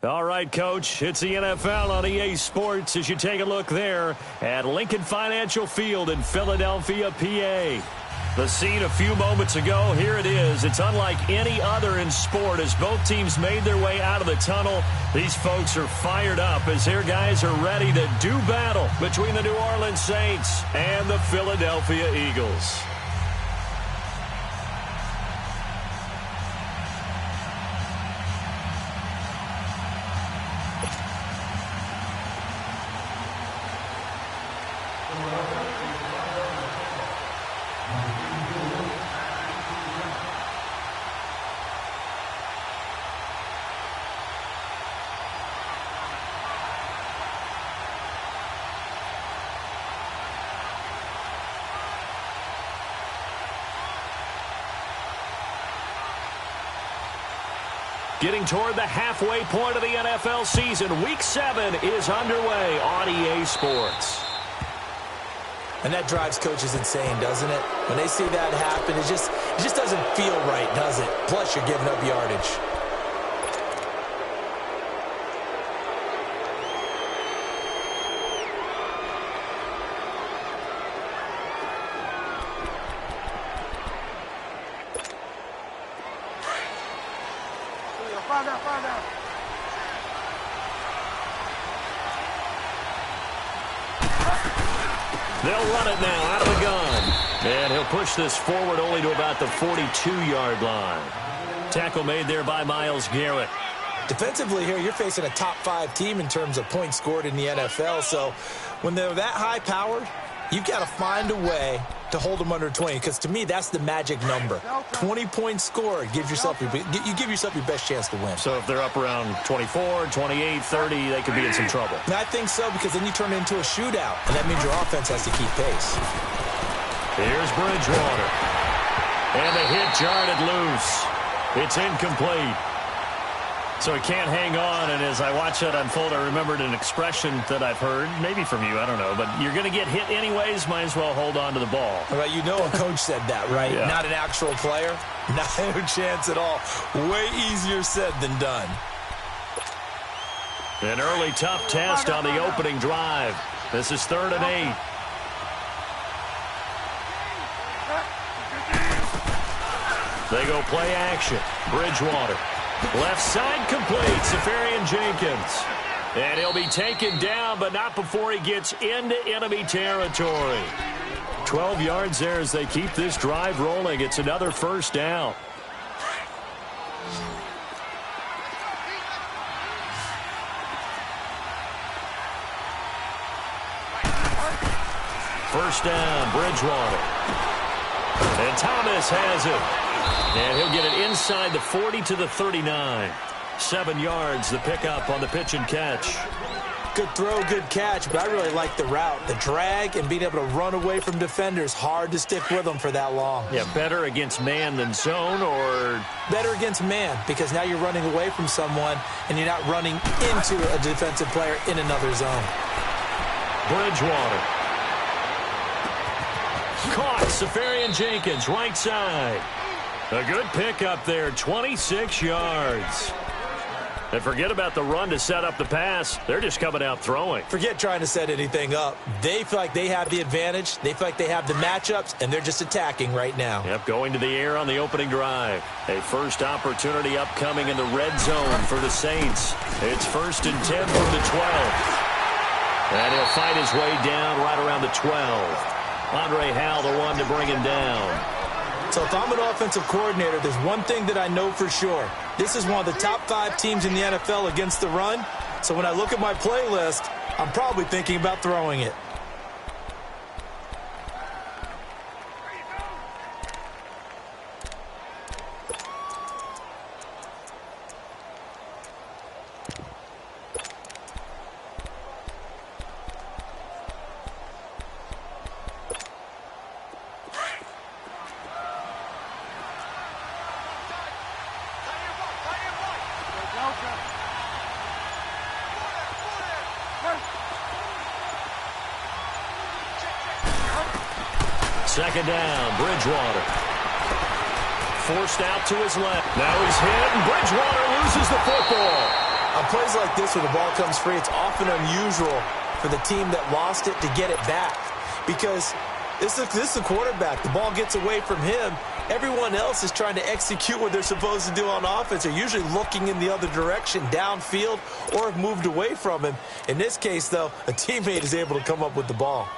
All right, Coach, it's the NFL on EA Sports as you take a look there at Lincoln Financial Field in Philadelphia, PA. The scene a few moments ago, here it is. It's unlike any other in sport as both teams made their way out of the tunnel. These folks are fired up as their guys are ready to do battle between the New Orleans Saints and the Philadelphia Eagles. Getting toward the halfway point of the NFL season, Week 7 is underway on EA Sports. And that drives coaches insane, doesn't it? When they see that happen, it just doesn't feel right, does it? Plus, you're giving up yardage. They'll run it now out of the gun. And he'll push this forward only to about the 42-yard line. Tackle made there by Myles Garrett. Defensively here, you're facing a top-5 team in terms of points scored in the NFL. So when they're that high-powered, you've got to find a way to hold them under 20, because to me, that's the magic number. 20 points scored, you give yourself your best chance to win. So if they're up around 24, 28, 30, they could be in some trouble. And I think so, because then you turn it into a shootout, and that means your offense has to keep pace. Here's Bridgewater. And the hit jarred it loose. It's incomplete. So he can't hang on, and as I watch that unfold, I remembered an expression that I've heard, maybe from you, I don't know, but you're going to get hit anyways, might as well hold on to the ball. Right, you know a coach said that, right? Yeah. Not an actual player. Not a chance at all. Way easier said than done. An early tough test on the opening drive. This is 3rd and 8. They go play action. Bridgewater. Left side complete, Safarian-Jenkins. And he'll be taken down, but not before he gets into enemy territory. 12 yards there as they keep this drive rolling. It's another first down. First down, Bridgewater. And Thomas has it. And he'll get it inside the 40 to the 39. 7 yards, the pickup on the pitch and catch. Good throw, good catch, but I really like the route. The drag and being able to run away from defenders, hard to stick with them for that long. Yeah, better against man than zone, or? Better against man, because now you're running away from someone and you're not running into a defensive player in another zone. Bridgewater. Caught, Safarian-Jenkins, right side. A good pickup there, 26 yards. And forget about the run to set up the pass. They're just coming out throwing. Forget trying to set anything up. They feel like they have the advantage. They feel like they have the matchups, and they're just attacking right now. Yep, going to the air on the opening drive. A first opportunity upcoming in the red zone for the Saints. It's 1st and 10 from the 12. And he'll fight his way down right around the 12. Andre Howell, the one to bring him down. So if I'm an offensive coordinator, there's one thing that I know for sure. This is one of the top 5 teams in the NFL against the run. So when I look at my playlist, I'm probably thinking about throwing it. Second down, Bridgewater. Forced out to his left. Now he's hit, and Bridgewater loses the football. A plays like this when the ball comes free, it's often unusual for the team that lost it to get it back. Because this is the quarterback. The ball gets away from him. Everyone else is trying to execute what they're supposed to do on offense. They're usually looking in the other direction, downfield, or have moved away from him. In this case, though, a teammate is able to come up with the ball.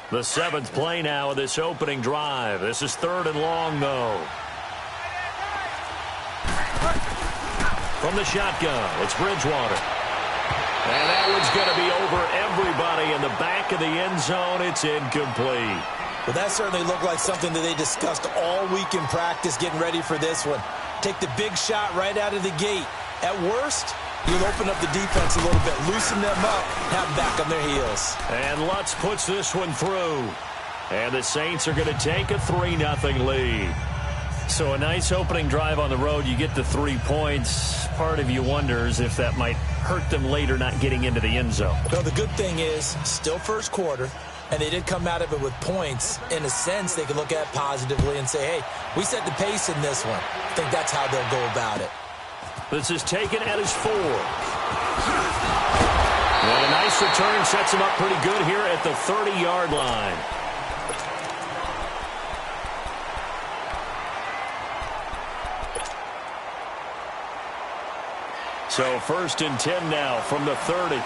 The seventh play now of this opening drive. This is 3rd and long, though. From the shotgun, it's Bridgewater. And that one's going to be over everybody in the back of the end zone. It's incomplete. Well, that certainly looked like something that they discussed all week in practice getting ready for this one. Take the big shot right out of the gate. At worst, you'll open up the defense a little bit, loosen them up, have them back on their heels. And Lutz puts this one through. And the Saints are going to take a 3-0 lead. So a nice opening drive on the road. You get the 3 points. Part of you wonders if that might hurt them later not getting into the end zone. Well, the good thing is, still first quarter, and they did come out of it with points. In a sense, they can look at it positively and say, hey, we set the pace in this one. I think that's how they'll go about it. This is taken at his 4. And a nice return sets him up pretty good here at the 30-yard line. So 1st and 10 now from the 30.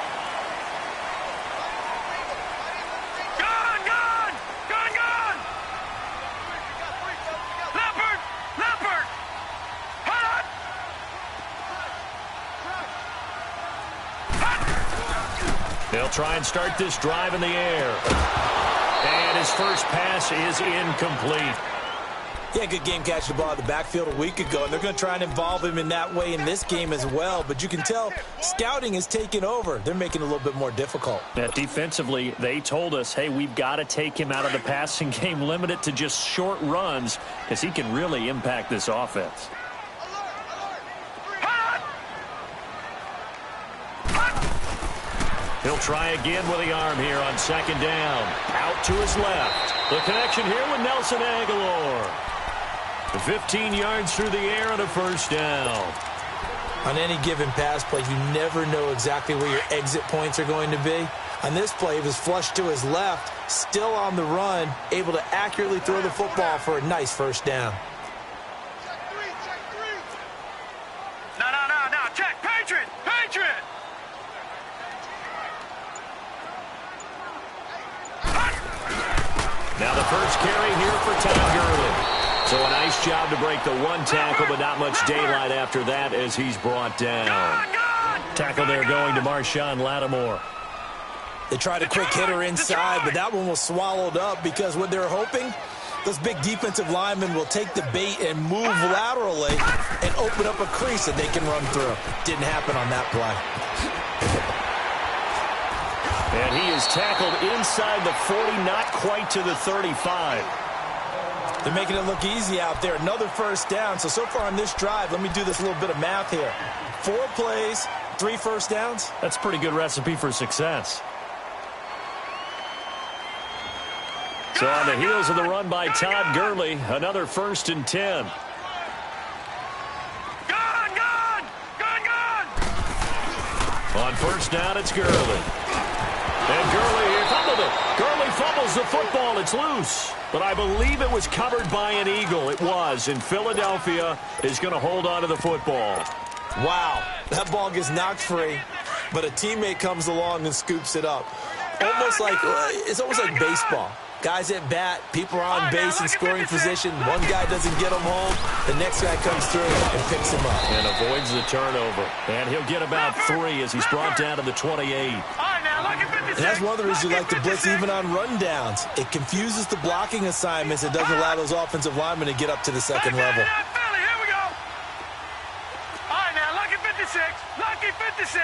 They'll try and start this drive in the air. And his first pass is incomplete. Yeah, good game catching the ball in the backfield a week ago, and they're going to try and involve him in that way in this game as well. But you can tell scouting has taken over. They're making it a little bit more difficult. Yeah, defensively, they told us, hey, we've got to take him out of the passing game, limit it to just short runs, because he can really impact this offense. He'll try again with the arm here on 2nd down. Out to his left. The connection here with Nelson Aguilar. 15 yards through the air and a 1st down. On any given pass play, you never know exactly where your exit points are going to be. On this play, it was flushed to his left, still on the run, able to accurately throw the football for a nice 1st down. No. Check. Patriot. Now the first carry here for Todd Gurley. So a nice job to break the 1 tackle, but not much daylight after that as he's brought down. Tackle there going to Marshawn Lattimore. They tried a quick hitter inside, but that one was swallowed up because what they're hoping, those big defensive linemen will take the bait and move laterally and open up a crease that they can run through. Didn't happen on that play. And he is tackled inside the 40, not quite to the 35. They're making it look easy out there. Another 1st down. So far on this drive, let me do this little bit of math here. 4 plays, 3 1st downs. That's a pretty good recipe for success. So on the heels of the run by Todd Gurley, another 1st and 10. On 1st down, it's Gurley. And Gurley fumbled it. Gurley fumbles the football. It's loose. But I believe it was covered by an Eagle. It was. And Philadelphia is going to hold on to the football. Wow. That ball gets knocked free, but a teammate comes along and scoops it up. It's almost like baseball. Guys at bat, people are on base in scoring position. One guy doesn't get him home. The next guy comes through and picks him up. And avoids the turnover. And he'll get about 3 as he's brought down to the 28. And that's one of the reasons you like to blitz even on rundowns. It confuses the blocking assignments. It doesn't allow those offensive linemen to get up to the second level. Here we go. All right, now, lucky 56. Lucky 56.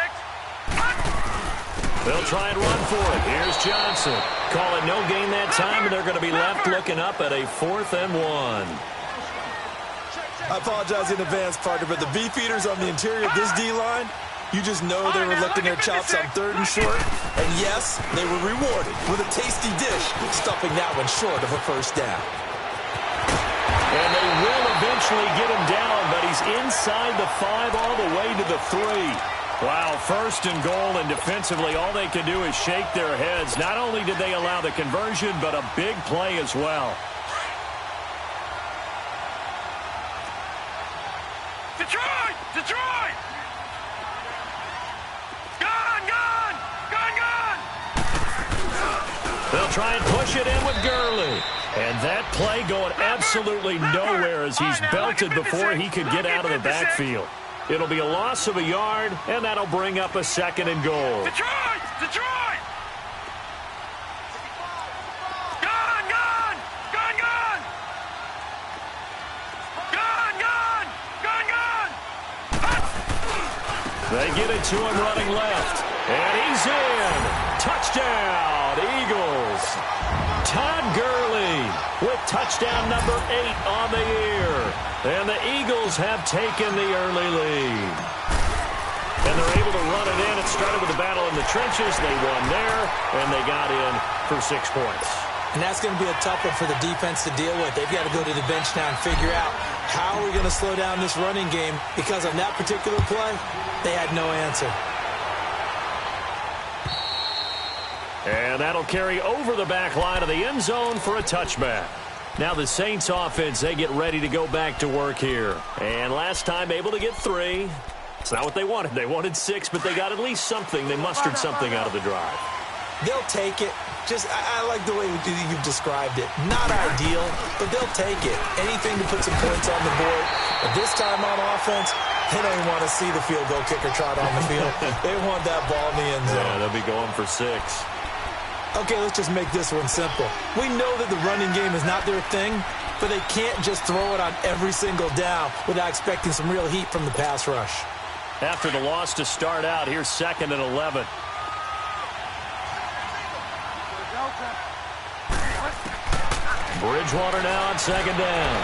They'll try and run for it. Here's Johnson. Call it no gain that time, and they're going to be left looking up at a 4th and 1. I apologize in advance, partner, but the beefeaters on the interior of this D-line, you just know they were lifting their chops on 3rd and short. And yes, they were rewarded with a tasty dish, stuffing that one short of a 1st down. And they will eventually get him down, but he's inside the 5 all the way to the 3. Wow, first and goal, and defensively all they can do is shake their heads. Not only did they allow the conversion, but a big play as well. Detroit! Detroit! Gone! Gone! Gone! Gone! They'll try and push it in with Gurley. And that play going absolutely nowhere as he's belted before he could get out of the backfield. It'll be a loss of a yard, and that'll bring up a second and goal. Detroit! Detroit! Gone! Gone! Gone! Gone! Gone! Gone! Gone! Gone! They get it to him running left. And he's in. Touchdown, Eagles. Todd Gurley with touchdown number 8 on the year. And the Eagles have taken the early lead. And they're able to run it in. It started with a battle in the trenches. They won there, and they got in for 6 points. And that's going to be a tough one for the defense to deal with. They've got to go to the bench now and figure out how are we going to slow down this running game, because on that particular play, they had no answer. And that'll carry over the back line of the end zone for a touchback. Now the Saints offense, they get ready to go back to work here. And last time able to get 3. It's not what they wanted. They wanted 6, but they got at least something. They mustered something out of the drive. They'll take it. I like the way you've described it. Not ideal, but they'll take it. Anything to put some points on the board. But this time on offense, they don't even want to see the field goal kicker trot on the field. They want that ball in the end zone. Yeah, they'll be going for 6. Okay, let's just make this one simple. We know that the running game is not their thing, but they can't just throw it on every single down without expecting some real heat from the pass rush. After the loss to start out, here's 2nd and 11. Bridgewater now on 2nd down.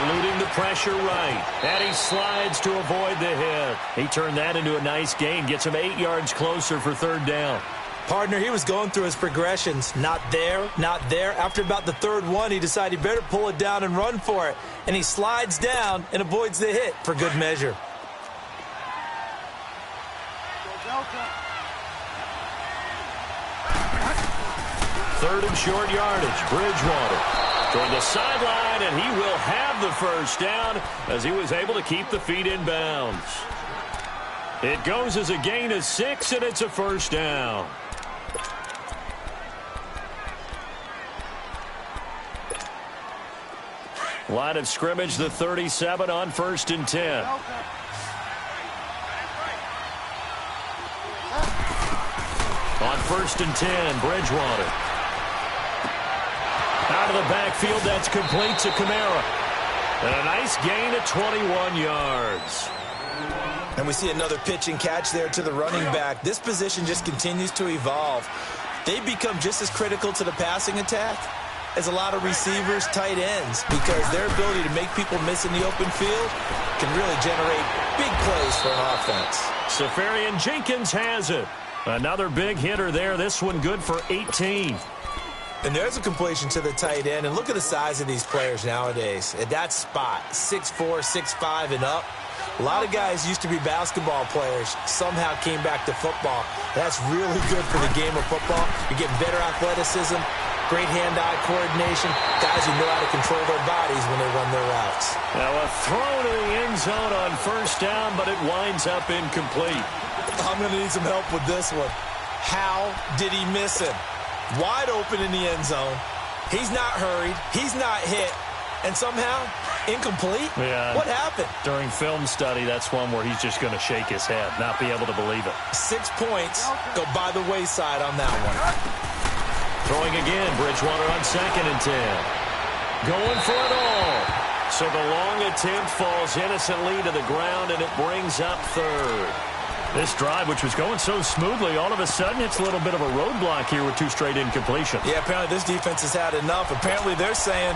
Eluding the pressure right. And he slides to avoid the hit. He turned that into a nice gain. Gets him 8 yards closer for 3rd down. Partner, he was going through his progressions. Not there, not there. After about the 3rd one, he decided he better pull it down and run for it. And he slides down and avoids the hit for good measure. Third and short yardage. Bridgewater toward the sideline, and he will have the 1st down as he was able to keep the feet in bounds. It goes as a gain of 6, and it's a 1st down. Line of scrimmage, the 37 on 1st and 10. On 1st and 10, Bridgewater. Out of the backfield, that's complete to Kamara. And a nice gain of 21 yards. And we see another pitch and catch there to the running back. This position just continues to evolve. They become just as critical to the passing attack as a lot of receivers, tight ends, because their ability to make people miss in the open field can really generate big plays for an offense. Safarian Jenkins has it. Another big hitter there. This one good for 18. And there's a completion to the tight end. And look at the size of these players nowadays. At that spot, 6'4", 6'5", and up. A lot of guys used to be basketball players, somehow came back to football. That's really good for the game of football. You're getting better athleticism, great hand-eye coordination, guys who know how to control their bodies when they run their routes. Now a throw to the end zone on 1st down, but it winds up incomplete. I'm going to need some help with this one. How did he miss him? Wide open in the end zone. He's not hurried. He's not hit. And somehow, incomplete? Yeah. What happened? During film study, that's one where he's just going to shake his head, not be able to believe it. 6 points go by the wayside on that one. Throwing again, Bridgewater on 2nd and 10. Going for it all. So the long attempt falls innocently to the ground, and it brings up 3rd. This drive, which was going so smoothly, all of a sudden it's a little bit of a roadblock here with 2 straight incompletions. Yeah, apparently this defense has had enough. Apparently they're saying,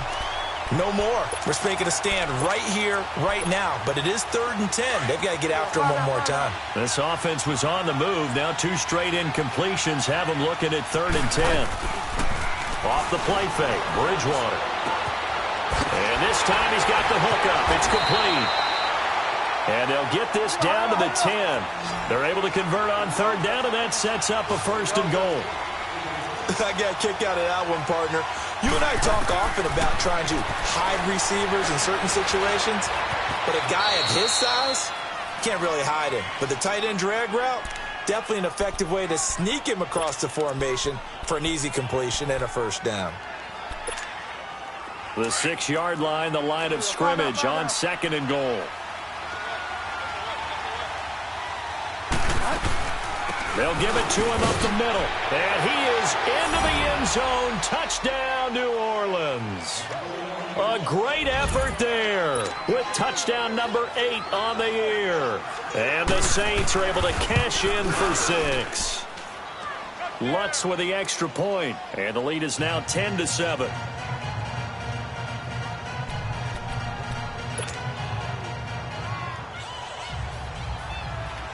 no more. We're making a stand right here, right now. But it is 3rd and 10. They've got to get after him one more time. This offense was on the move. Now 2 straight incompletions have them looking at 3rd and 10. Off the play fake, Bridgewater. And this This time he's got the hook up. It's complete. And they'll get this down to the 10. They're able to convert on third down, and that sets up a first and goal. I got a kick out of that one, partner. You and I talk often about trying to hide receivers in certain situations, but a guy of his size can't really hide him. But the tight end drag route, definitely an effective way to sneak him across the formation for an easy completion and a first down. The 6-yard line, the line of scrimmage on second and goal. They'll give it to him up the middle. And he is into the end zone. Touchdown, New Orleans. A great effort there with touchdown number 8 on the year. And the Saints are able to cash in for 6. Lutz with the extra point. And the lead is now 10-7.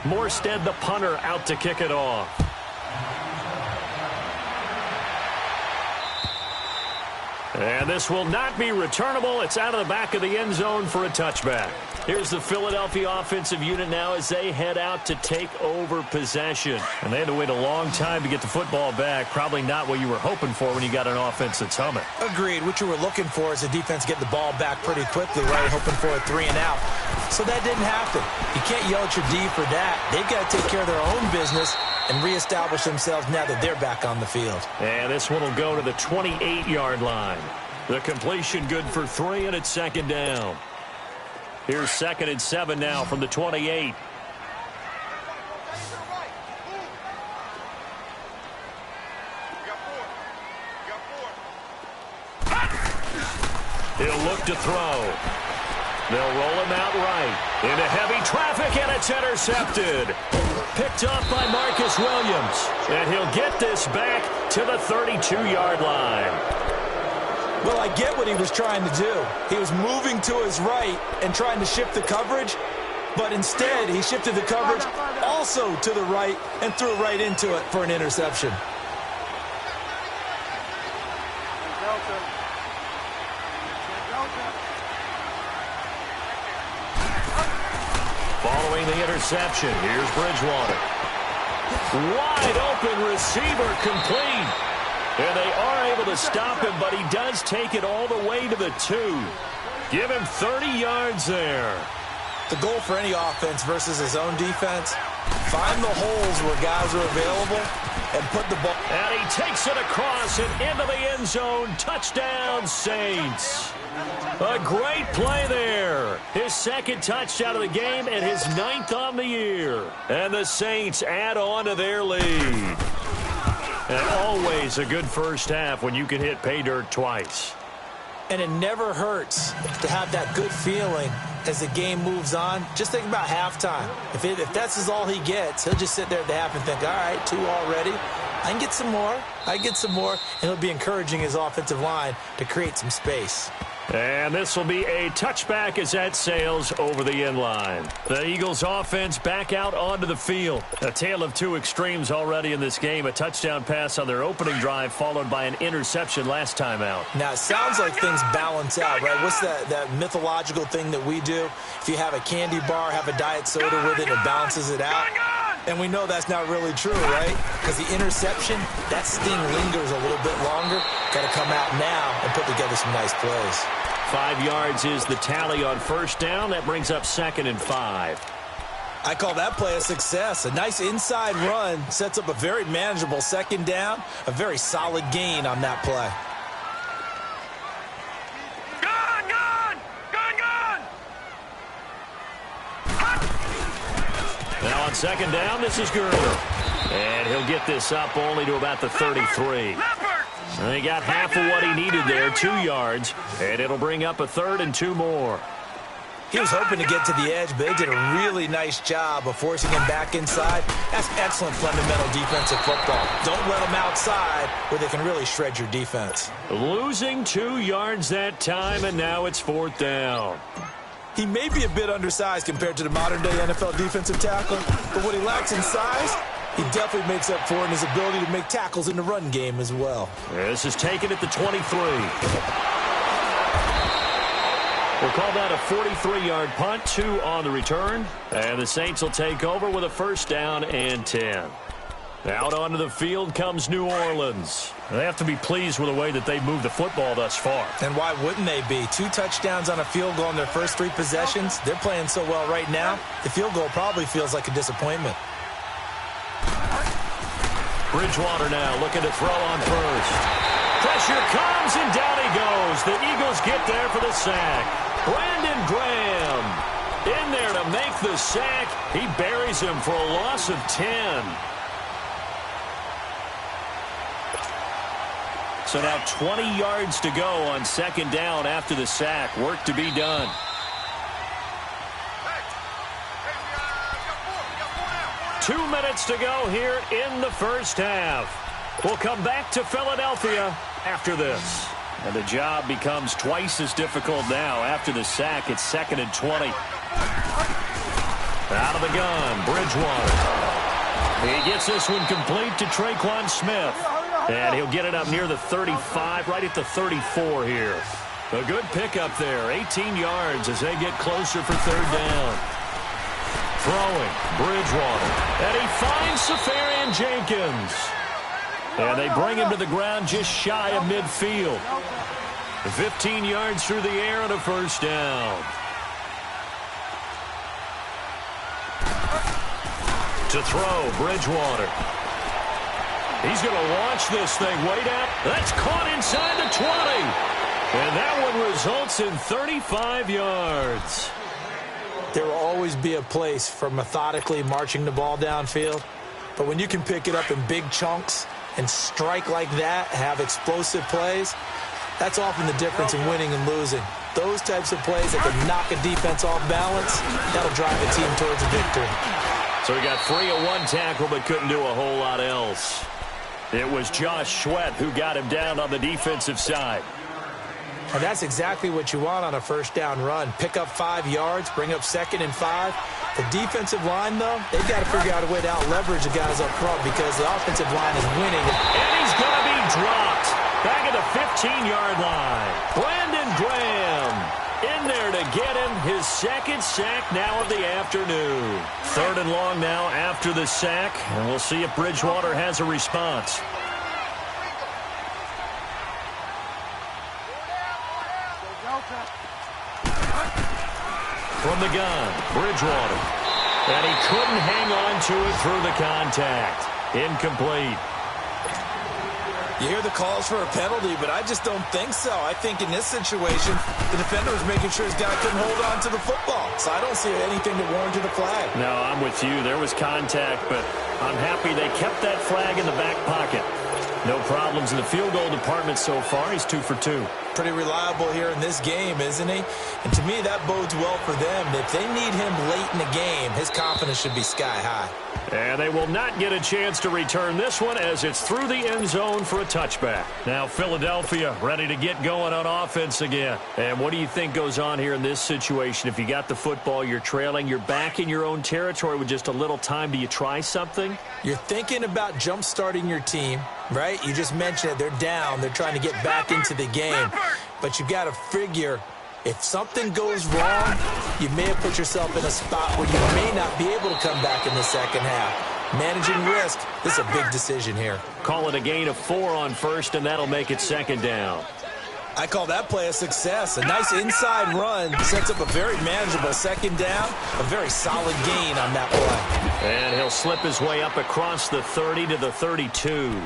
Morstead, the punter, out to kick it off. And this will not be returnable. It's out of the back of the end zone for a touchback. Here's the Philadelphia offensive unit now as they head out to take over possession. And they had to wait a long time to get the football back. Probably not what you were hoping for when you got an offense that's humming. Agreed. What you were looking for is the defense get the ball back pretty quickly, right? Hoping for a 3 and out. So that didn't happen. You can't yell at your D for that. They've got to take care of their own business and reestablish themselves now that they're back on the field. And this one will go to the 28-yard line. The completion good for 3, and it's second down. Here's 2nd and 7 now from the 28. He'll look to throw. They'll roll him out right. Into heavy traffic, and it's intercepted. Picked off by Marcus Williams. And he'll get this back to the 32-yard line. Well, I get what he was trying to do. He was moving to his right and trying to shift the coverage, but instead he shifted the coverage also to the right and threw right into it for an interception. Following the interception, here's Bridgewater. Wide open receiver, complete. And they are able to stop him, but he does take it all the way to the 2. Give him 30 yards there. The goal for any offense versus his own defense, find the holes where guys are available and put the ball. And he takes it across and into the end zone. Touchdown, Saints. A great play there. His 2nd touchdown of the game and his 9th on the year. And the Saints add on to their lead. And always a good first half when you can hit pay dirt twice. And it never hurts to have that good feeling as the game moves on. Just think about halftime. If that's all he gets, he'll just sit there at the half and think, all right, 2 already. I can get some more. And he'll be encouraging his offensive line to create some space. And this will be a touchback as that sails over the end line. The Eagles offense back out onto the field. A tale of 2 extremes already in this game. A touchdown pass on their opening drive followed by an interception last time out. Now, it sounds like things balance out, right? What's that mythological thing that we do? If you have a candy bar, have a diet soda with it, it balances it out. And we know that's not really true, right? Because the interception, that sting lingers a little bit longer. Got to come out now and put together some nice plays. 5 yards is the tally on first down. That brings up 2nd and 5. I call that play a success. A nice inside run sets up a very manageable 2nd down. A very solid gain on that play. Now on 2nd down, this is Gurley. And he'll get this up only to about the 33. And he got half of what he needed there, 2 yards. And it'll bring up a 3rd and 2 more. He was hoping to get to the edge, but they did a really nice job of forcing him back inside. That's excellent fundamental defensive football. Don't let them outside where they can really shred your defense. Losing 2 yards that time, and now it's 4th down. He may be a bit undersized compared to the modern-day NFL defensive tackle, but what he lacks in size, he definitely makes up for in his ability to make tackles in the run game as well. This is taken at the 23. We'll call that a 43-yard punt, 2 on the return. And the Saints will take over with a first down and 10. Out onto the field comes New Orleans. They have to be pleased with the way that they've moved the football thus far. And why wouldn't they be? 2 touchdowns on a field goal in their first 3 possessions. They're playing so well right now, the field goal probably feels like a disappointment. Bridgewater now looking to throw on first. Pressure comes, and down he goes. The Eagles get there for the sack. Brandon Graham in there to make the sack. He buries him for a loss of 10. So now 20 yards to go on second down after the sack. Work to be done. Two minutes to go here in the first half. We'll come back to Philadelphia after this. And the job becomes twice as difficult now. After the sack, it's 2nd and 20. Out of the gun, Bridgewater. He gets this one complete to Traquan Smith. And he'll get it up near the 35, right at the 34 here. A good pickup there, 18 yards as they get closer for third down. Throwing, Bridgewater. And he finds Safarian Jenkins. And they bring him to the ground just shy of midfield. 15 yards through the air and a first down. To throw, Bridgewater. He's going to launch this thing way down. That's caught inside the 20. And that one results in 35 yards. There will always be a place for methodically marching the ball downfield. But when you can pick it up in big chunks and strike like that, have explosive plays, that's often the difference in winning and losing. Those types of plays that can knock a defense off balance, that'll drive a team towards a victory. So he got free of one tackle but couldn't do a whole lot else. It was Josh Sweat who got him down on the defensive side. And that's exactly what you want on a first down run. Pick up 5 yards, bring up 2nd and 5. The defensive line, though, they've got to figure out a way to out-leverage the guys up front because the offensive line is winning. And he's going to be dropped back at the 15-yard line. Brandon Graham in there to get him his 2nd sack now of the afternoon. 3rd and long now after the sack, and we'll see if Bridgewater has a response. From the gun, Bridgewater. And he couldn't hang on to it through the contact. Incomplete. You hear the calls for a penalty, but I just don't think so. I think in this situation, the defender was making sure his guy couldn't hold on to the football. So I don't see anything that warranted a flag. No, I'm with you. There was contact, but I'm happy they kept that flag in the back pocket. No problems in the field goal department so far. He's 2 for 2. Pretty reliable here in this game, isn't he? And to me, that bodes well for them. If they need him late in the game, his confidence should be sky high. And they will not get a chance to return this one as it's through the end zone for a touchback. Now Philadelphia ready to get going on offense again. And what do you think goes on here in this situation? If you got the football, you're trailing, you're back in your own territory with just a little time. Do you try something? You're thinking about jump-starting your team, right? You just mentioned it. They're down. They're trying to get back into the game. But you've got to figure if something goes wrong, you may have put yourself in a spot where you may not be able to come back in the second half. Managing risk, this is a big decision here. Call it a gain of 4 on first, and that'll make it 2nd down. I call that play a success. A nice inside run sets up a very manageable 2nd down. A very solid gain on that play. And he'll slip his way up across the 30 to the 32.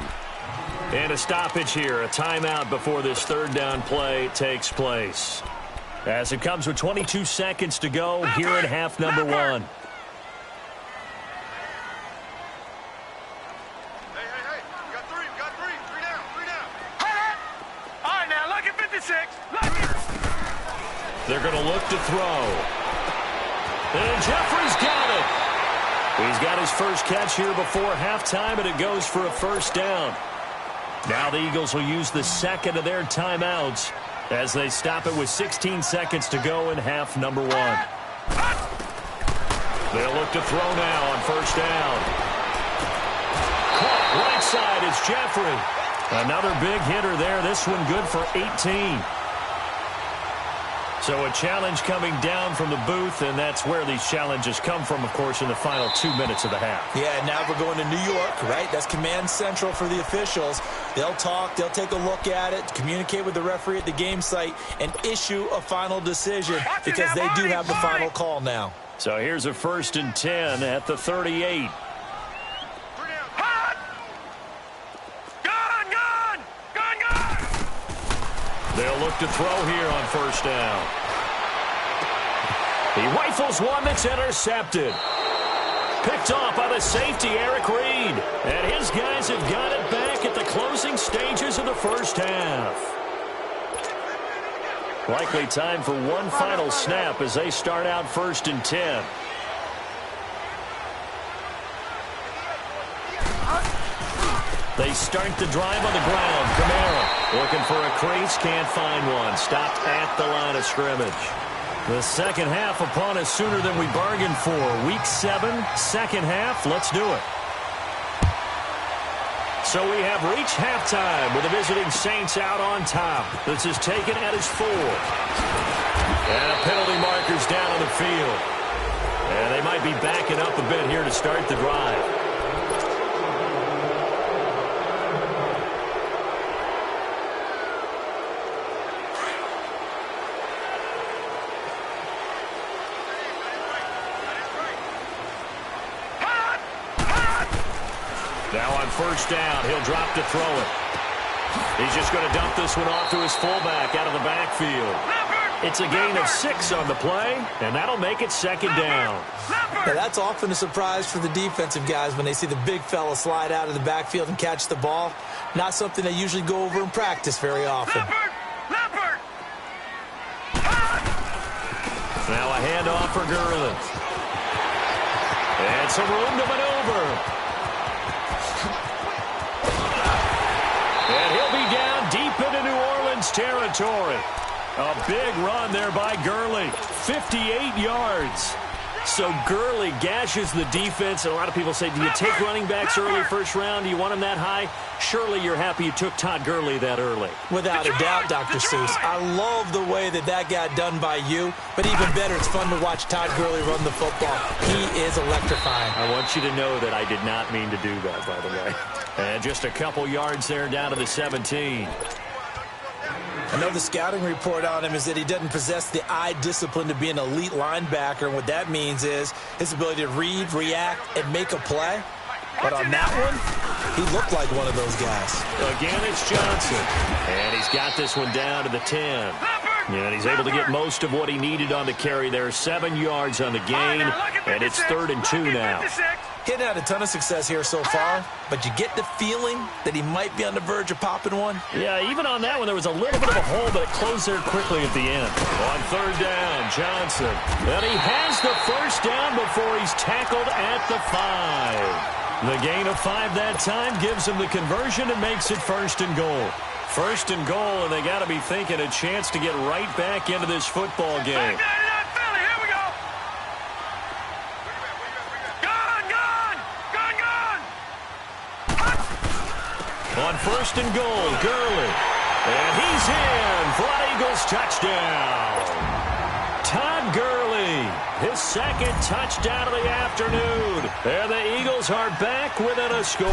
And a stoppage here, a timeout before this 3rd down play takes place. As it comes with 22 seconds to go here at half number 1. Hey, got three down. All right, now, look at 56. They're going to look to throw. And Jeffrey's got it. He's got his first catch here before halftime, and it goes for a first down. Now the Eagles will use the 2nd of their timeouts as they stop it with 16 seconds to go in half number 1. They'll look to throw now on first down. Caught right side is Jeffrey. Another big hitter there. This one good for 18. So a challenge coming down from the booth, and that's where these challenges come from, of course, in the final 2 minutes of the half. Yeah, now we're going to New York, right? That's command central for the officials. They'll talk, they'll take a look at it, communicate with the referee at the game site, and issue a final decision because they do have the final call now. So here's a 1st and 10 at the 38. They'll look to throw here on 1st down. He rifles one that's intercepted. Picked off by the safety, Eric Reed. And his guys have got it back at the closing stages of the 1st half. Likely time for one final snap as they start out 1st and 10. They start the drive on the ground. Kamara looking for a crease, can't find one. Stopped at the line of scrimmage. The second half upon us sooner than we bargained for. Week 7, second half. Let's do it. So we have reached halftime with the visiting Saints out on top. This is taken at his 4. And a penalty marker's down on the field. And they might be backing up a bit here to start the drive. Now on 1st down, he'll drop to throw it. He's just going to dump this one off to his fullback out of the backfield. It's a gain of 6 on the play, and that'll make it 2nd down. Now, that's often a surprise for the defensive guys when they see the big fella slide out of the backfield and catch the ball. Not something they usually go over in practice very often. Now a handoff for Gurley. And some room to maneuver. And he'll be down deep into New Orleans territory. A big run there by Gurley. 58 yards. So Gurley gashes the defense. And a lot of people say, do you take running backs early first round? Do you want them that high? Surely you're happy you took Todd Gurley that early. Without a doubt, Dr. Seuss. I love the way that got done by you. But even better, it's fun to watch Todd Gurley run the football. He is electrifying. I want you to know that I did not mean to do that, by the way. And just a couple yards there down to the 17. I know the scouting report on him is that he doesn't possess the eye discipline to be an elite linebacker. And what that means is his ability to read, react, and make a play. But on that one, he looked like one of those guys. Again, it's Johnson. And he's got this one down to the 10. And he's able to get most of what he needed on the carry there. 7 yards on the gain. And it's 3rd and 2 now. He hadn't had a ton of success here so far, but you get the feeling that he might be on the verge of popping one. Yeah, even on that one, there was a little bit of a hole, but it closed there quickly at the end. On 3rd down, Johnson. And he has the 1st down before he's tackled at the 5. The gain of 5 that time gives him the conversion and makes it 1st and goal. 1st and goal, and they got to be thinking a chance to get right back into this football game. On 1st and goal, Gurley. And he's in for an Eagles touchdown. Todd Gurley, his 2nd touchdown of the afternoon. And the Eagles are back within a score.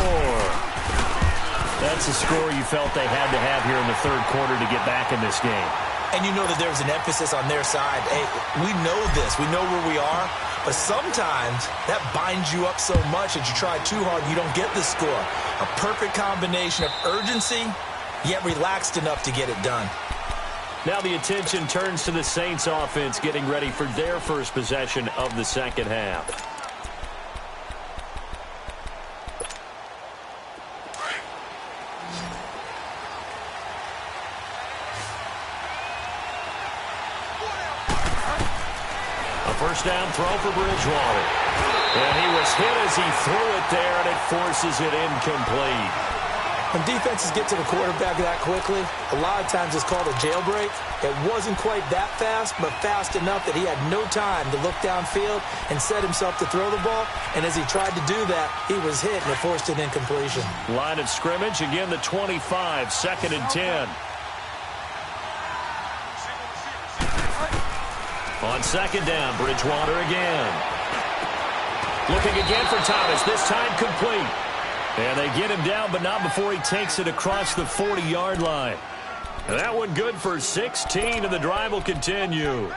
That's a score you felt they had to have here in the 3rd quarter to get back in this game. And you know that there's an emphasis on their side. Hey, we know this. We know where we are. But sometimes that binds you up so much that you try too hard and you don't get the score. A perfect combination of urgency, yet relaxed enough to get it done. Now the attention turns to the Saints offense getting ready for their first possession of the 2nd half. First down throw for Bridgewater. And he was hit as he threw it there, and it forces it incomplete. When defenses get to the quarterback that quickly, a lot of times it's called a jailbreak. It wasn't quite that fast, but fast enough that he had no time to look downfield and set himself to throw the ball. And as he tried to do that, he was hit, and it forced an incompletion. Line of scrimmage, again the 25, 2nd and 10. On second down, Bridgewater again. Looking again for Thomas, this time complete. And they get him down, but not before he takes it across the 40-yard line. And that one good for 16, and the drive will continue.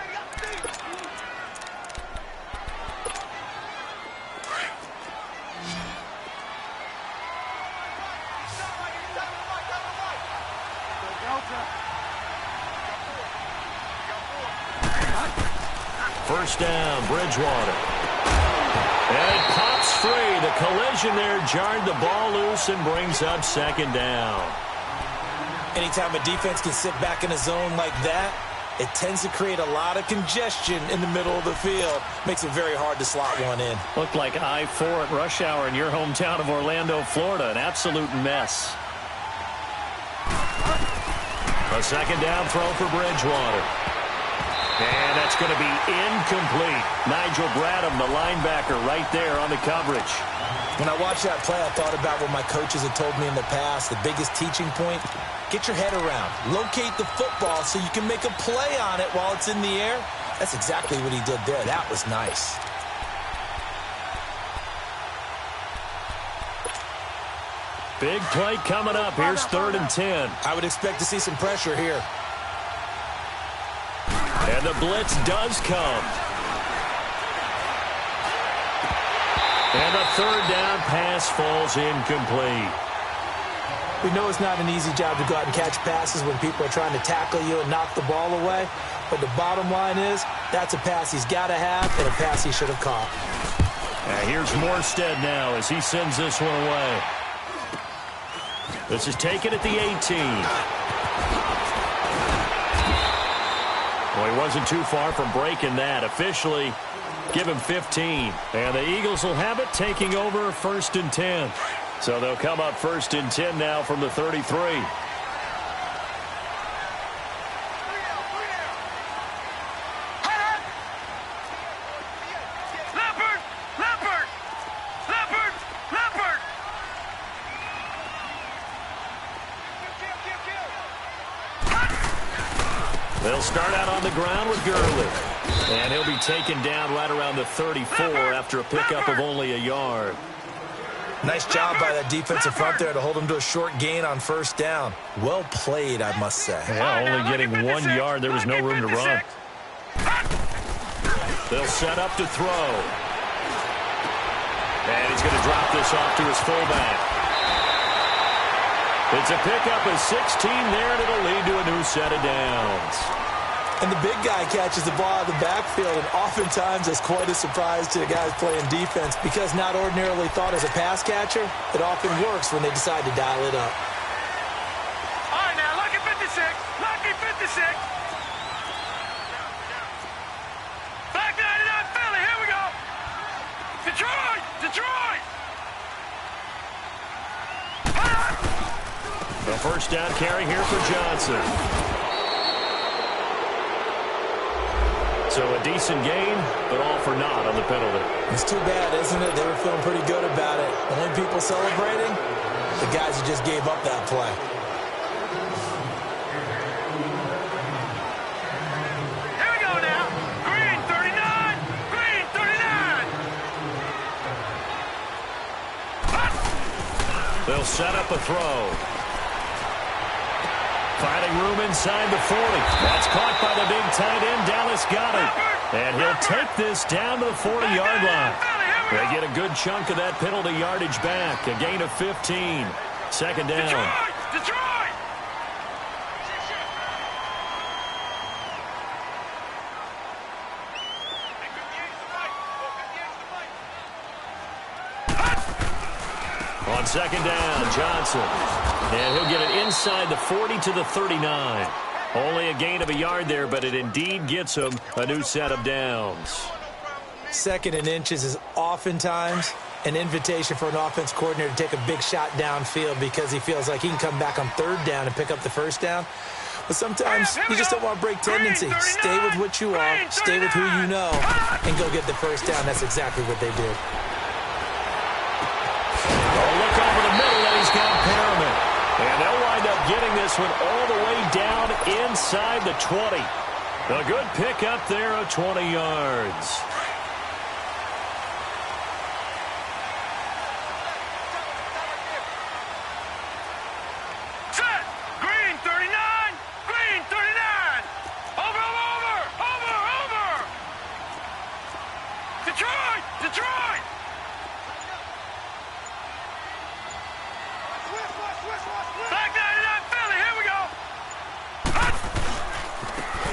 First down, Bridgewater. And it pops free. The collision there jarred the ball loose and brings up second down. Anytime a defense can sit back in a zone like that, it tends to create a lot of congestion in the middle of the field. Makes it very hard to slot one in. Looked like I-4 at rush hour in your hometown of Orlando, Florida. An absolute mess. A second down throw for Bridgewater. And that's going to be incomplete. Nigel Bradham, the linebacker, right there on the coverage. When I watched that play, I thought about what my coaches had told me in the past. The biggest teaching point, get your head around. Locate the football so you can make a play on it while it's in the air. That's exactly what he did there. That was nice. Big play coming up. Here's 3rd and 10. I would expect to see some pressure here. And the blitz does come. And the 3rd down pass falls incomplete. We know it's not an easy job to go out and catch passes when people are trying to tackle you and knock the ball away. But the bottom line is, that's a pass he's got to have and a pass he should have caught. Here's Morstead now as he sends this one away. This is taken at the 18. Well, he wasn't too far from breaking that. Officially, give him 15. And the Eagles will have it, taking over 1st and 10. So they'll come up 1st and 10 now from the 33. They'll start out on the ground with Gurley. And he'll be taken down right around the 34 after a pickup of only a yard. Nice job by that defensive front there to hold him to a short gain on 1st down. Well played, I must say. Yeah, only getting 1 yard. There was no room to run. They'll set up to throw. And he's going to drop this off to his fullback. It's a pickup of 16 there, and it'll lead to a new set of downs. And the big guy catches the ball out of the backfield, and oftentimes it's quite a surprise to the guys playing defense because not ordinarily thought as a pass catcher, it often works when they decide to dial it up. All right, now, lucky 56. Lucky 56. Back 99 Philly. Here we go. Detroit. Detroit. The 1st down carry here for Johnson. So a decent gain, but all for naught on the penalty. It's too bad, isn't it? They were feeling pretty good about it. The only people celebrating, the guys who just gave up that play. Here we go now. Green 39. Green 39. They'll set up a throw. Finding room inside the 40. That's caught by the big tight end, Dallas Goedert. And he'll take this down to the 40-yard line. They get a good chunk of that penalty yardage back. A gain of 15. 2nd down. Detroit! On 2nd down, Johnson. And he'll get it inside the 40 to the 39. Only a gain of a yard there, but it indeed gets him a new set of downs. 2nd and inches is oftentimes an invitation for an offense coordinator to take a big shot downfield because he feels like he can come back on 3rd down and pick up the 1st down. But sometimes you just don't want to break tendency. Stay with what you are, stay with who you know, and go get the 1st down. That's exactly what they did. Oh, look over the middle, and he's got Perriman. And they'll wind up getting this one all the way down inside the 20. A good pick up there of 20 yards.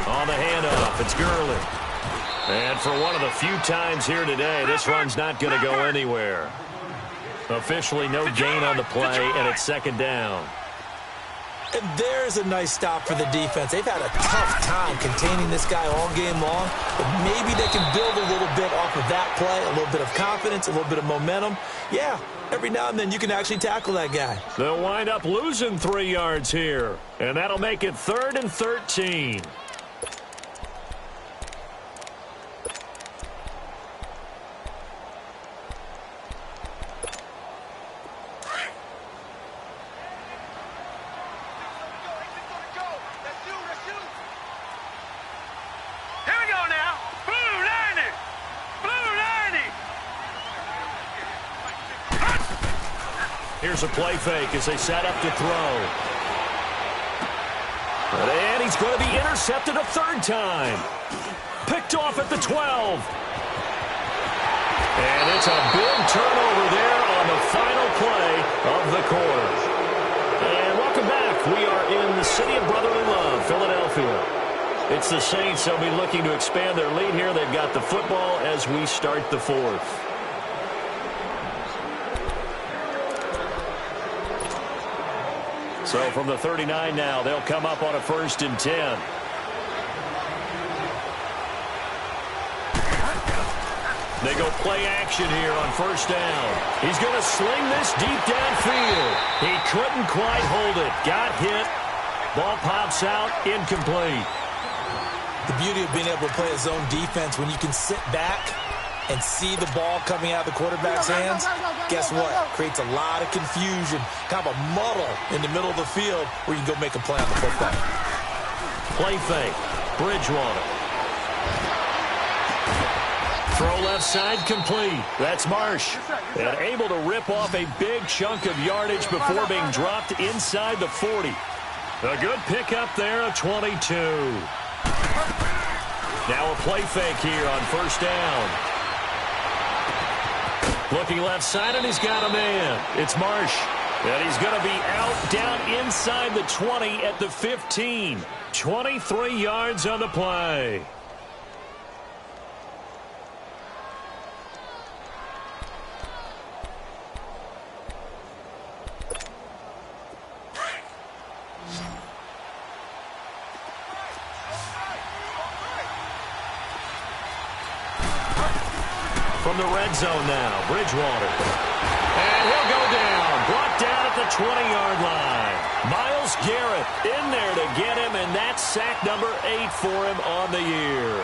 On the handoff, it's Gurley. And for one of the few times here today, this run's not going to go anywhere. Officially no gain on the play, and it's second down. And there's a nice stop for the defense. They've had a tough time containing this guy all game long, but maybe they can build a little bit off of that play, a little bit of confidence, a little bit of momentum. Yeah, every now and then you can actually tackle that guy. They'll wind up losing 3 yards here, and that'll make it 3rd and 13. Here's a play fake as they set up to throw. And he's going to be intercepted a 3rd time. Picked off at the 12. And it's a big turnover there on the final play of the quarter. And welcome back. We are in the city of brotherly love, Philadelphia. It's the Saints. They'll be looking to expand their lead here. They've got the football as we start the 4th. So from the 39 now, they'll come up on a 1st and 10. They go play action here on 1st down. He's going to sling this deep downfield. He couldn't quite hold it. Got hit. Ball pops out, incomplete. The beauty of being able to play a zone defense when you can sit back and see the ball coming out of the quarterback's hands, guess what? Creates a lot of confusion, kind of a muddle in the middle of the field where you can go make a play on the football. Play fake. Bridgewater. Throw left side complete. That's Marsh. And able to rip off a big chunk of yardage before being dropped inside the 40. A good pickup there of 22. Now a play fake here on 1st down. Looking left side, and he's got a man. It's Marsh. And he's going to be out down inside the 20 at the 15. 23 yards on the play. From the red zone now, Bridgewater. And he'll go down. Brought down at the 20-yard line. Myles Garrett in there to get him, and that's sack number 8 for him on the year.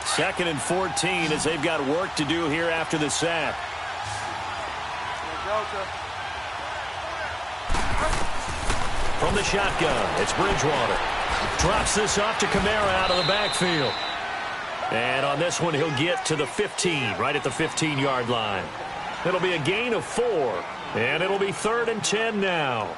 Second and 14 as they've got work to do here after the sack. From the shotgun, it's Bridgewater. Drops this off to Kamara out of the backfield. And on this one, he'll get to the 15, right at the 15-yard line. It'll be a gain of 4, and it'll be 3rd and 10 now.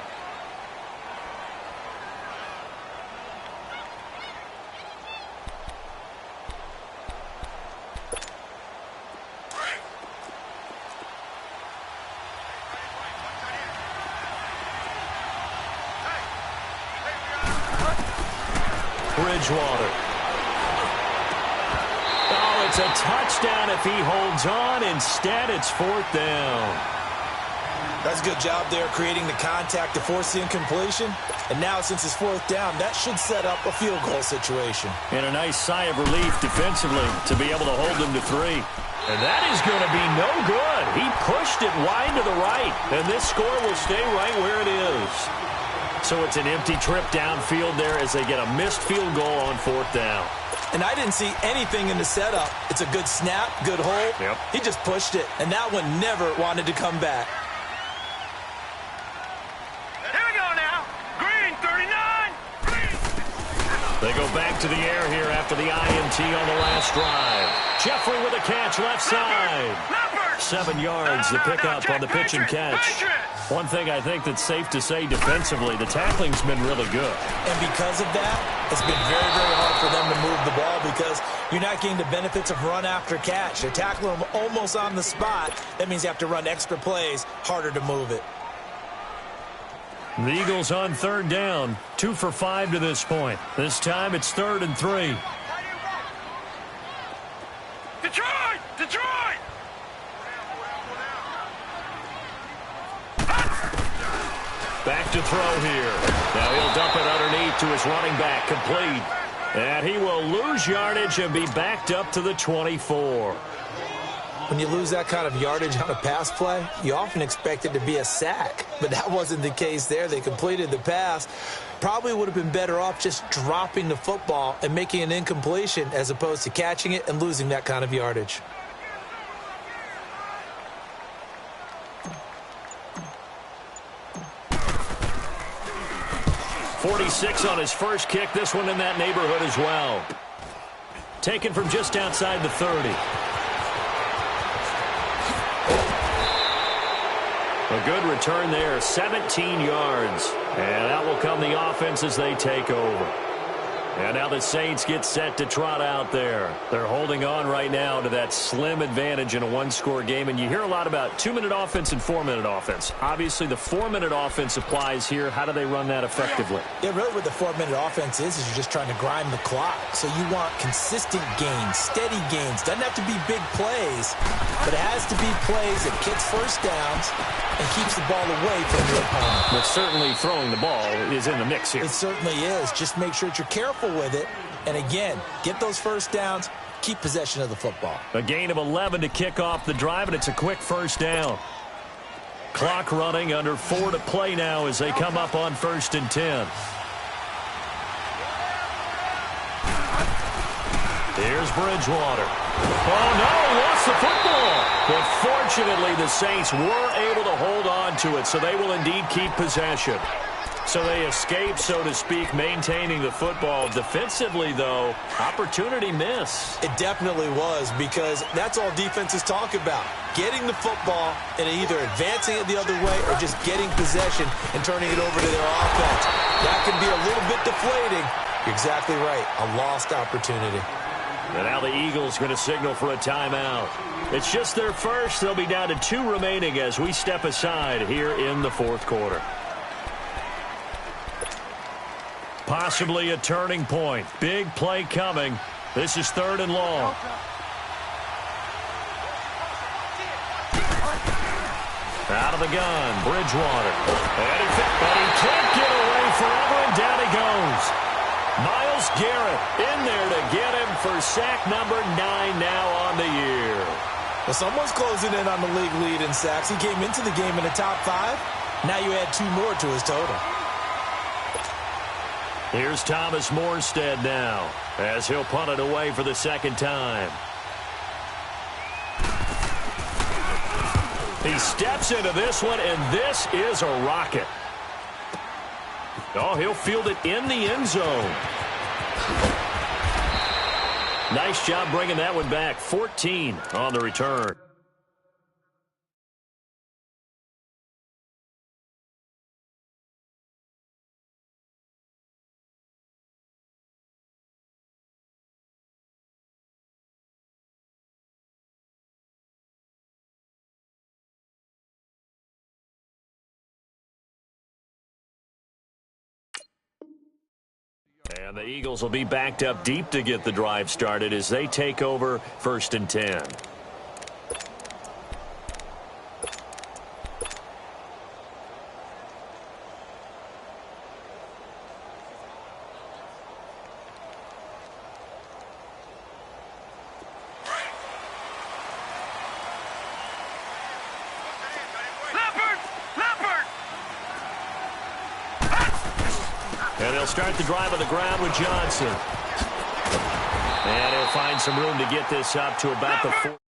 Bridgewater. Oh, it's a touchdown if he holds on. Instead, it's 4th down. That's a good job there creating the contact to force the incompletion. And now, since it's 4th down, that should set up a field goal situation. And a nice sigh of relief defensively to be able to hold them to 3. And that is going to be no good. He pushed it wide to the right, and this score will stay right where it is. So it's an empty trip downfield there as they get a missed field goal on 4th down. And I didn't see anything in the setup. It's a good snap, good hold. Yep. He just pushed it, and that one never wanted to come back. Here we go now. Green, 39. They go back to the air here after the INT on the last drive. Jeffrey with a catch left side. 7 yards, the pickup on the pitch and catch. One thing I think that's safe to say defensively, the tackling's been really good. And because of that, it's been very, very hard for them to move the ball because you're not getting the benefits of run after catch. They're tackling them almost on the spot. That means you have to run extra plays, harder to move it. The Eagles on third down, 2 for 5 to this point. This time it's 3rd and 3. Detroit! Detroit! Back to throw here. Now he'll dump it underneath to his running back, complete. And he will lose yardage and be backed up to the 24. When you lose that kind of yardage on a pass play, you often expect it to be a sack. But that wasn't the case there. They completed the pass. Probably would have been better off just dropping the football and making an incompletion as opposed to catching it and losing that kind of yardage. 46 on his first kick. This one in that neighborhood as well. Taken from just outside the 30. A good return there, 17 yards. And out will come the offense as they take over. And now the Saints get set to trot out there. They're holding on right now to that slim advantage in a one-score game. And you hear a lot about 2-minute offense and 4-minute offense. Obviously, the 4-minute offense applies here. How do they run that effectively? Yeah, really what the 4-minute offense is you're just trying to grind the clock. So you want consistent gains, steady gains. Doesn't have to be big plays, but it has to be plays that gets first downs and keeps the ball away from your opponent. But certainly throwing the ball is in the mix here. It certainly is. Just make sure that you're careful with it. And again, get those first downs, keep possession of the football. A gain of 11 to kick off the drive, and it's a quick first down. Clock running, under 4 to play now as they come up on 1st and 10. Here's Bridgewater. Oh, no, lost the football. But fortunately, the Saints were able to hold on to it, so they will indeed keep possession. So they escape, so to speak, maintaining the football. Defensively, though, opportunity miss. It definitely was, because that's all defenses talk about. Getting the football and either advancing it the other way or just getting possession and turning it over to their offense. That can be a little bit deflating. You're exactly right. A lost opportunity. And now the Eagles going to signal for a timeout. It's just their first. They'll be down to 2 remaining as we step aside here in the 4th quarter. Possibly a turning point. Big play coming. This is 3rd and long. Out of the gun, Bridgewater. And he can't get away forever, and down he goes. Myles Garrett in there to get him for sack number 9 now on the year. Well, someone's closing in on the league lead in sacks. He came into the game in the top 5. Now you add 2 more to his total. Here's Thomas Morstead now as he'll punt it away for the 2nd time. He steps into this one, and this is a rocket. Oh, he'll field it in the end zone. Nice job bringing that one back. 14 on the return. And the Eagles will be backed up deep to get the drive started as they take over 1st and 10. And they'll start the drive on the ground with Johnson. And he'll find some room to get this up to about the 4.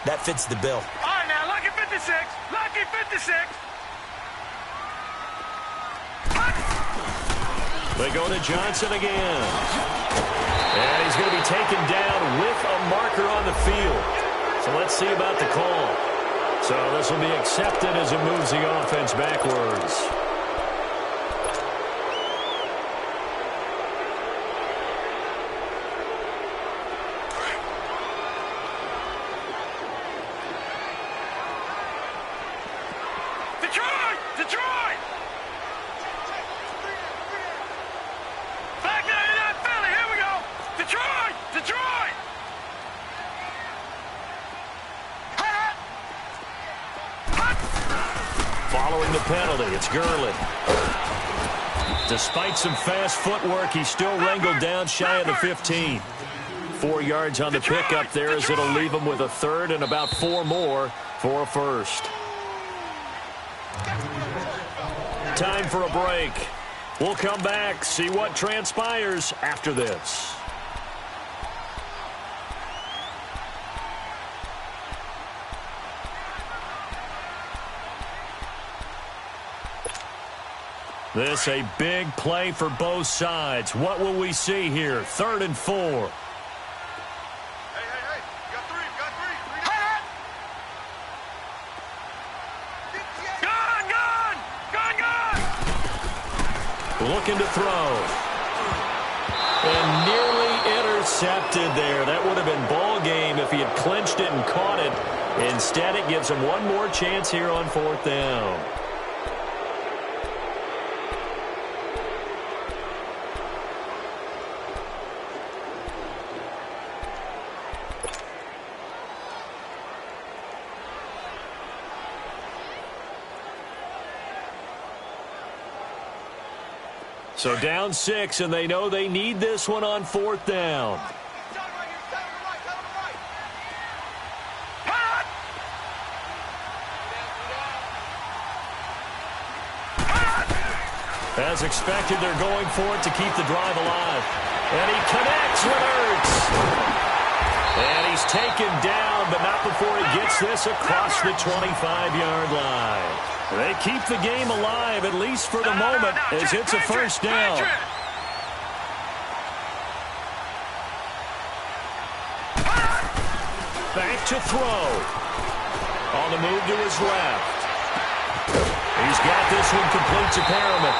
That fits the bill. All right, now, lucky 56. Lucky 56. They go to Johnson again. And he's going to be taken down with a marker on the field. So let's see about the call. So this will be accepted as it moves the offense backwards. Detroit! Detroit! Back there in that Philly. Here we go. Detroit! Detroit! Following the penalty, it's Gurley. Despite some fast footwork, he's still wrangled down shy of the 15. 4 yards on the pickup there as it'll leave him with a third and about 4 more for a first. Time for a break. We'll come back, see what transpires after this. This a big play for both sides. What will we see here? 3rd and 4. Hey, got three. Gun! Looking to throw. And nearly intercepted there. That would have been ball game if he had clinched it and caught it. Instead, it gives him one more chance here on 4th down. So down 6, and they know they need this one on 4th down. As expected, they're going for it to keep the drive alive. And he connects with Ertz. And he's taken down, but not before he gets this across the 25-yard line. They keep the game alive, at least for the moment, as it's a first down. Back to throw. On the move to his left. He's got this one complete to Perriman.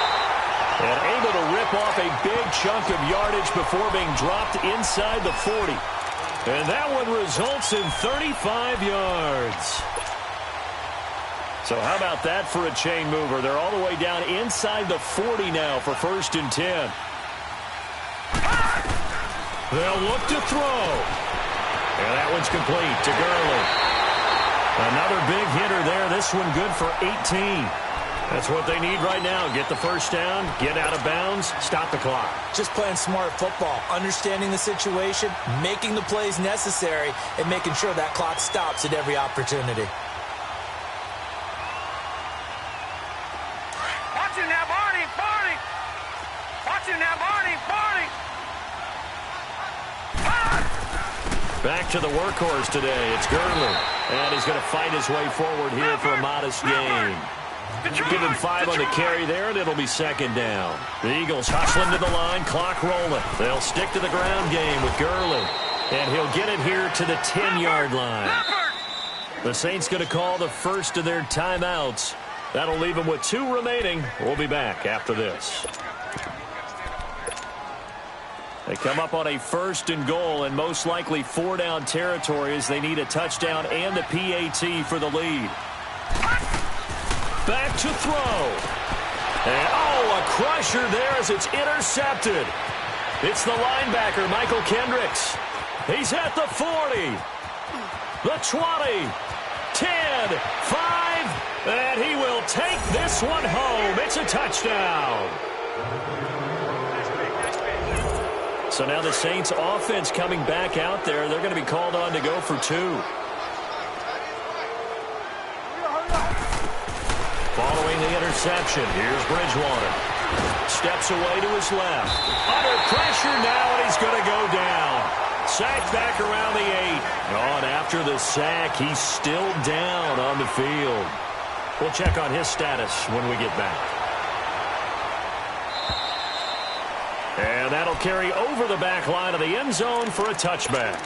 And able to rip off a big chunk of yardage before being dropped inside the 40. And that one results in 35 yards. So how about that for a chain mover? They're all the way down inside the 40 now for 1st and 10. They'll look to throw. And that one's complete to Gurley. Another big hitter there. This one good for 18. That's what they need right now. Get the first down, get out of bounds, stop the clock. Just playing smart football, understanding the situation, making the plays necessary, and making sure that clock stops at every opportunity. Watch him now, Barney! Watch him now, Barney! Back to the workhorse today. It's Gurley. And he's going to fight his way forward here for a modest gain. Give him 5 on the carry there, and it'll be 2nd down. The Eagles hustling to the line, clock rolling. They'll stick to the ground game with Gurley. And he'll get it here to the 10-yard line. The Saints going to call the first of their timeouts. That'll leave them with 2 remaining. We'll be back after this. They come up on a 1st and goal, and most likely 4-down territory as they need a touchdown and a PAT for the lead. Back to throw. And, a crusher there as it's intercepted. It's the linebacker, Michael Kendricks. He's at the 40, the 20, 10, 5, and he will take this one home. It's a touchdown. So now the Saints offense coming back out there. They're going to be called on to go for 2. interception. Here's Bridgewater. Steps away to his left. Under pressure now, and he's going to go down. Sacked back around the 8. And after the sack, he's still down on the field. We'll check on his status when we get back. And that'll carry over the back line of the end zone for a touchback.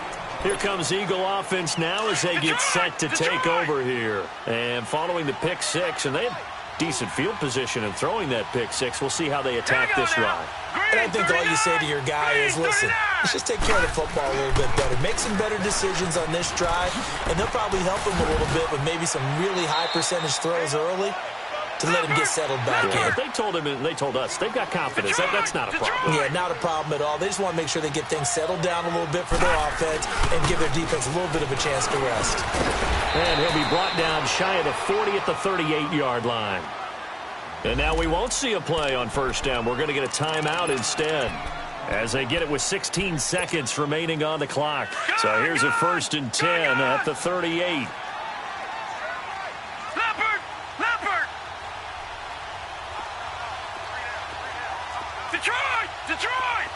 Here comes Eagle offense now as they get set to take over here. And following the pick six, and they have decent field position in throwing that pick six. We'll see how they attack this drive. And I think all you say to your guy is, listen, let's just take care of the football a little bit better. Make some better decisions on this drive, and they'll probably help him a little bit with maybe some really high percentage throws early to let him get settled back in. They told him, and they told us, they've got confidence. That's not a problem. Yeah, not a problem at all. They just want to make sure they get things settled down a little bit for their offense and give their defense a little bit of a chance to rest. And he'll be brought down shy of the 40 at the 38-yard line. And now we won't see a play on first down. We're going to get a timeout instead as they get it with 16 seconds remaining on the clock. So here's a 1st and 10 at the 38. Detroit!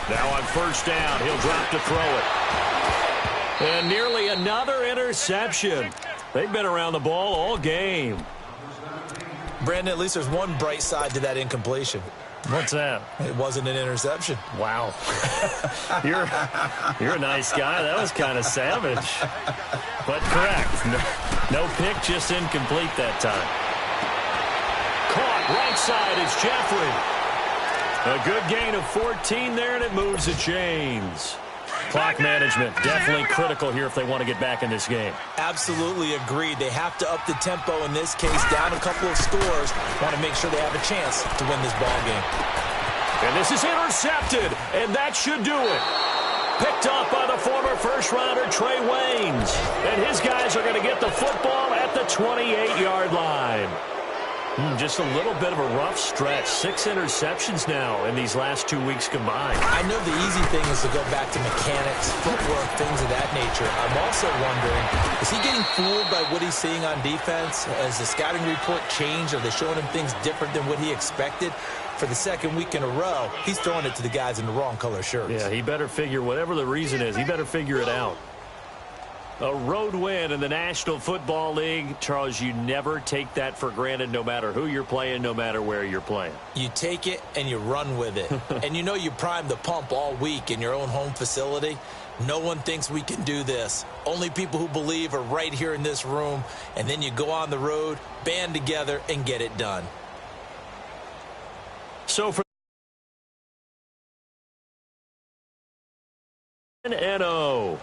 Now on first down, he'll drop to throw it. And nearly another interception. They've been around the ball all game. Brandon, at least there's one bright side to that incompletion. What's that? It wasn't an interception. Wow. You're a nice guy. That was kind of savage. But correct. No pick, just incomplete that time. Caught right side is Jeffrey. A good gain of 14 there, and it moves the chains. Clock management definitely critical here if they want to get back in this game. Absolutely agreed. They have to up the tempo in this case, down a couple of scores. Want to make sure they have a chance to win this ball game. And this is intercepted, and that should do it. Picked off by the former first-rounder Trey Waynes. And his guys are going to get the football at the 28-yard line. Just a little bit of a rough stretch. 6 interceptions now in these last 2 weeks combined. I know the easy thing is to go back to mechanics, footwork, things of that nature. I'm also wondering, is he getting fooled by what he's seeing on defense? Has the scouting report changed? Are they showing him things different than what he expected? For the second week in a row, he's throwing it to the guys in the wrong color shirts. Yeah, he better figure, whatever the reason is, he better figure it out. A road win in the National Football League. Charles, you never take that for granted no matter who you're playing, no matter where you're playing. You take it and you run with it. And you know you primed the pump all week in your own home facility. No one thinks we can do this. Only people who believe are right here in this room. And then you go on the road, band together, and get it done. So for N-O.